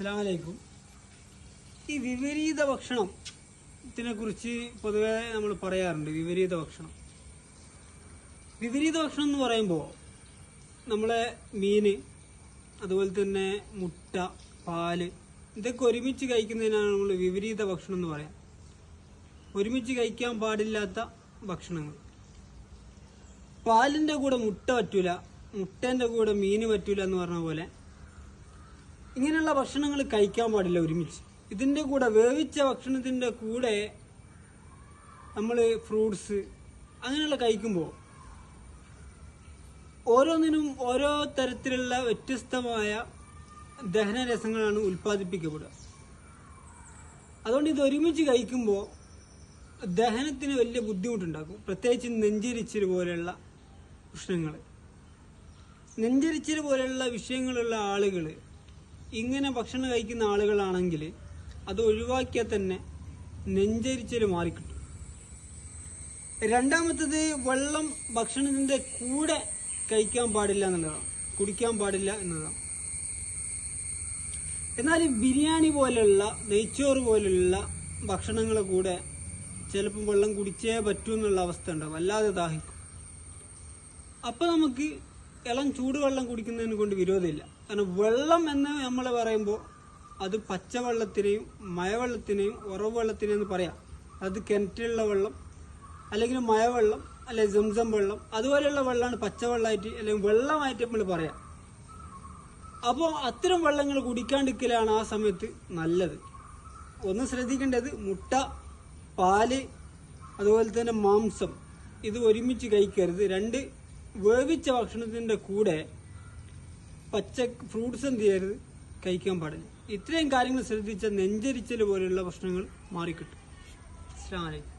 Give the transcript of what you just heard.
അസ്സലാമലൈക്കും. ഈ വിപരീത ഭക്ഷണത്തിനെ കുറിച്ച് പൊതുവെ നമ്മൾ പറയാറുണ്ട്. വിപരീത ഭക്ഷണം എന്ന് പറയുമ്പോൾ നമ്മളെ മീന്, അതുപോലെ തന്നെ മുട്ട, പാല്, ഇതൊക്കെ ഒരുമിച്ച് കഴിക്കുന്നതിനാണ് നമ്മൾ വിപരീത ഭക്ഷണം എന്ന് പറയാം. ഒരുമിച്ച് കഴിക്കാൻ പാടില്ലാത്ത ഭക്ഷണങ്ങൾ. പാലിൻ്റെ കൂടെ മുട്ട പറ്റൂല, മുട്ടേൻ്റെ കൂടെ മീന് പറ്റൂല എന്ന് പറഞ്ഞ പോലെ ഇങ്ങനെയുള്ള ഭക്ഷണങ്ങൾ കഴിക്കാൻ പാടില്ല ഒരുമിച്ച്. ഇതിൻ്റെ കൂടെ വേവിച്ച ഭക്ഷണത്തിൻ്റെ കൂടെ നമ്മൾ ഫ്രൂട്ട്സ് അങ്ങനെയുള്ള കഴിക്കുമ്പോൾ ഓരോന്നിനും ഓരോ തരത്തിലുള്ള വ്യത്യസ്തമായ ദഹനരസങ്ങളാണ് ഉൽപ്പാദിപ്പിക്കപ്പെടുക. അതുകൊണ്ട് ഇത് ഒരുമിച്ച് കഴിക്കുമ്പോൾ ദഹനത്തിന് വലിയ ബുദ്ധിമുട്ടുണ്ടാക്കും. പ്രത്യേകിച്ച് നെഞ്ചരിച്ചിൽ പോലെയുള്ള പ്രശ്നങ്ങൾ, നെഞ്ചരിച്ചിൽ പോലെയുള്ള വിഷയങ്ങളുള്ള ആളുകൾ, ഇങ്ങനെ ഭക്ഷണം കഴിക്കുന്ന ആളുകളാണെങ്കിൽ അത് ഒഴിവാക്കിയാൽ തന്നെ നെഞ്ചരിച്ചിൽ മാറിക്കിട്ടും. രണ്ടാമത്തത്, വെള്ളം ഭക്ഷണത്തിൻ്റെ കൂടെ കഴിക്കാൻ പാടില്ല എന്നുള്ളതാണ്, കുടിക്കാൻ പാടില്ല എന്നതാണ്. എന്നാൽ ബിരിയാണി പോലെയുള്ള, നെയ്ച്ചോറ് പോലെയുള്ള ഭക്ഷണങ്ങളെ കൂടെ ചിലപ്പം വെള്ളം കുടിച്ചേ പറ്റൂ എന്നുള്ള അവസ്ഥ ഉണ്ടാവും. അല്ലാതെ ദാഹിക്കും. അപ്പം നമുക്ക് ഇളം ചൂടുവെള്ളം കുടിക്കുന്നതിനെ കൊണ്ട് വിരോധമില്ല. കാരണം വെള്ളം എന്ന് നമ്മൾ പറയുമ്പോൾ അത് പച്ചവെള്ളത്തിനെയും മഴവെള്ളത്തിനെയും ഉറവ് വെള്ളത്തിനെയും എന്ന് പറയാം. അത് കിണറ്റിലുള്ള വെള്ളം, അല്ലെങ്കിൽ മഴവെള്ളം, അല്ലെങ്കിൽ സംസം വെള്ളം, അതുപോലെയുള്ള വെള്ളമാണ് പച്ചവെള്ളമായിട്ട് അല്ലെങ്കിൽ വെള്ളമായിട്ട് നമ്മൾ പറയാം. അപ്പോൾ അത്തരം വെള്ളങ്ങൾ കുടിക്കാണ്ടിരിക്കലാണ് ആ സമയത്ത് നല്ലത്. ഒന്ന് ശ്രദ്ധിക്കേണ്ടത്, മുട്ട, പാല്, അതുപോലെ തന്നെ മാംസം, ഇത് ഒരുമിച്ച് കഴിക്കരുത്. രണ്ട്, വേവിച്ച ഭക്ഷണത്തിൻ്റെ കൂടെ പച്ച ഫ്രൂട്ട്സ് എന്ത് ചെയ്യരുത്, കഴിക്കാൻ പാടില്ല. ഇത്രയും കാര്യങ്ങൾ ശ്രദ്ധിച്ച നെഞ്ചരിച്ചൽ പോലെയുള്ള പ്രശ്നങ്ങൾ മാറിക്കിട്ടും. അസ്സലാമു അലൈക്കും.